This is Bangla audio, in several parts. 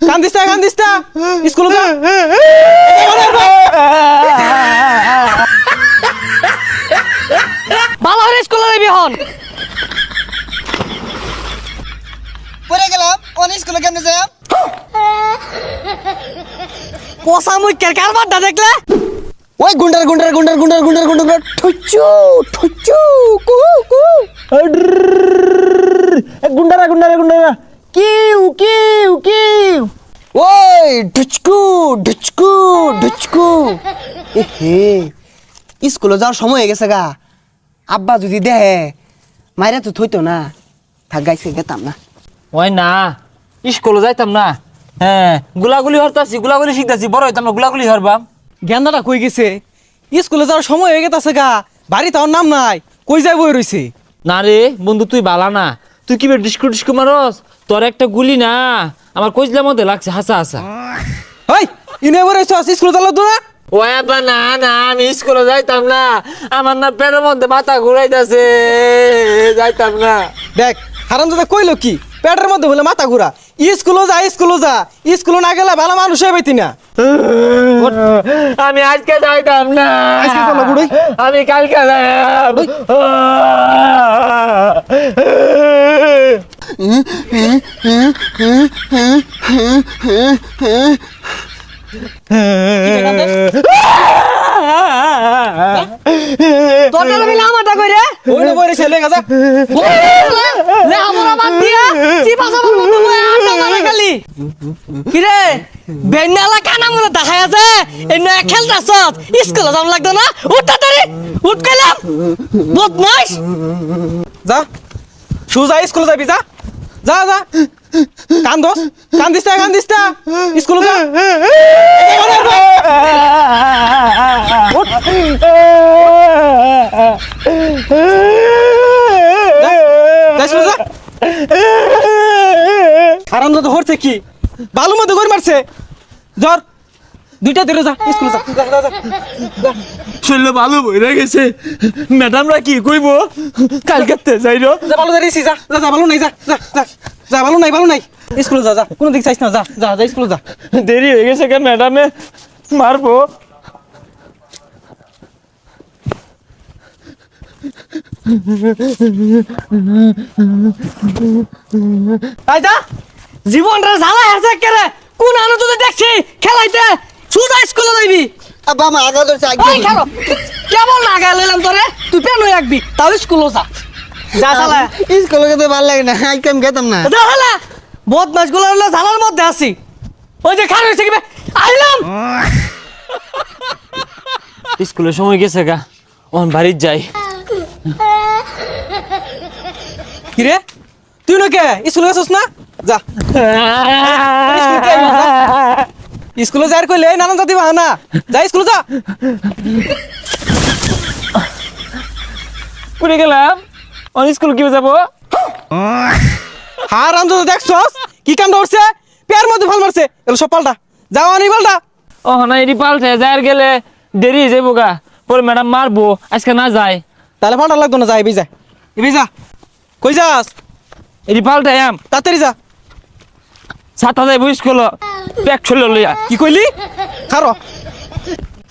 কান্দিস না স্কুলে যা ভালো করে স্কুলে যাবি হন পড়ে গেলাম কোন স্কুলে কেমনে যাই পোষা মুই কারবার দা দেখলে ওই গুন্ডার ঠুচু কু কু গুন্ডারা কিউ ওই ঢুচকু এহে স্কুলে যাওয়ার সময় হয়ে গেছে গা আব্বা যদি দেহে মাইরা তো থইতো না থাক গাইছে গেতাম না ওই না স্কুলে যাইতাম না হ্যাঁ গুলাগুলি হরতাছি গুলাগুলি শিখতাছি বড় হইতাম না গুলাগুলি হরবাম গেন্দাটা কই গেছে স্কুলে যাওয়ার সময় হয়ে গেছে গা বাড়ি তার নাম নাই কই যাই বই রইছে না রে বন্ধু তুই বালা না তুই কি ডিস্কু মারস তোর একটা গুলি না আমার কইজলার মধ্যে লাগছে হাসা ওই ইনে বই রইছ স্কুলে যালো তো না ও আব্বা না আমি স্কুলে যাইতাম না আমার না পেটের মধ্যে মাথা ঘুরাইতাছে যাইতাম না দেখ হারামজাদা কইলো কি পেটের মধ্যে বলে মাথা ঘুরা স্কুলে যা স্কুলে না গেলে ভালো মানুষ হইবি না আমি আজকে যাইতাম না আজকে চলো বুড়ি আমি কালকে যাইব তোর মিলে আমাটা কইরে ওই না বই রইছে লেগা যা লে আমরা বাদ দিয়া চিপা সাবার মতো বই আটা মারা খালি কি রে বেন্নালা কানা মনে দেখায় আছে এই নয়া খেলতাছ স্কুলে যাম লাগতো না উঠ তাড়াতাড়ি উঠ কইলাম বদমাইশ যা সুজা স্কুলে যাবি যা কান্দিস না স্কুলে যা আরামদাদ হরছে কি বালু মধ্যে গড় মারছে জ্বর দুইটা ধরে যা স্কুলে যা শরীরে ভালো বইরা গেছে ম্যাডামরা কি কইব কালকে যাইর যা ভালো দাঁড়িয়েছি যা ভালো নাই যা ভালো নাই স্কুলে যা কোনো দিক চাইছ না যা স্কুলে যা দেরি হয়ে গেছে কেন ম্যাডামে মারবো তাই যা জীবনটা জ্বালা আছে কেরে কোন আনো তুই দেখছি খেলাইতে সুজা স্কুলে যাইবি আব্বা আমার আগা ধরছে ওই খেলো কেমন লাগা লইলাম তোরে তুই পেন হয়ে রাখবি তাও স্কুলে যা শালা স্কুলে যেতে ভালো লাগে না আজকে আমি গেতাম না যা শালা বদমাশ গুলো হলো জ্বালার মধ্যে আছি ওই যে খান হইছে কি আইলাম স্কুলের সময় গেছে গা ওন বাড়ি যাই কি রে তুই নকে স্কুলে গেছস না যা স্কুলে যাই কইলে নানান জাতি বাহানা যা স্কুলে যা পুরে গেলাম অন স্কুল কি যাবো হারাম যদি দেখছস কি কাম করছে পেয়ার মধ্যে ভাল মারছে এগুলো সব পাল্টা যাও আনি পাল্টা ও না এটি পাল্টে যার গেলে দেরি হয়ে যাবো গা পরে ম্যাডাম মারবো আজকে না যায় তাহলে পাল্টা লাগতো না যা এবি যা কই যাস এটি পাল্টে আম তাড়াতাড়ি যা ছাতা যাইব স্কুল ব্যাগ ছুলে লইয়া কি কইলি খারো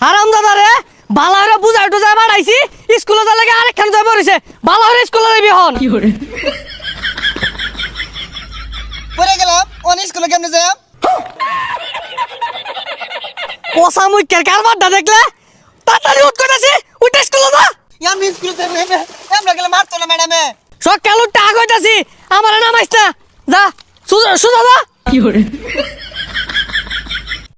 হারাম দাদা রে বালা হরে বুঝাই টুজাই বাড়াইছি স্কুলে যা লাগে আরেকখান যাই পড়িছে বালা হরে স্কুলে যাবি হন পড়ে গেলাম কোন স্কুলে কেমনে যাই পোষা মুই কারবার দা দেখলে তাড়াতাড়ি উঠ কইতাছি উঠ স্কুলে যা আমি স্কুলে যাই আমরা গেলে মারতো না ম্যাডামে সকাল উঠ টাক হইতাছি আমার নামাইছ না যা সুজা যা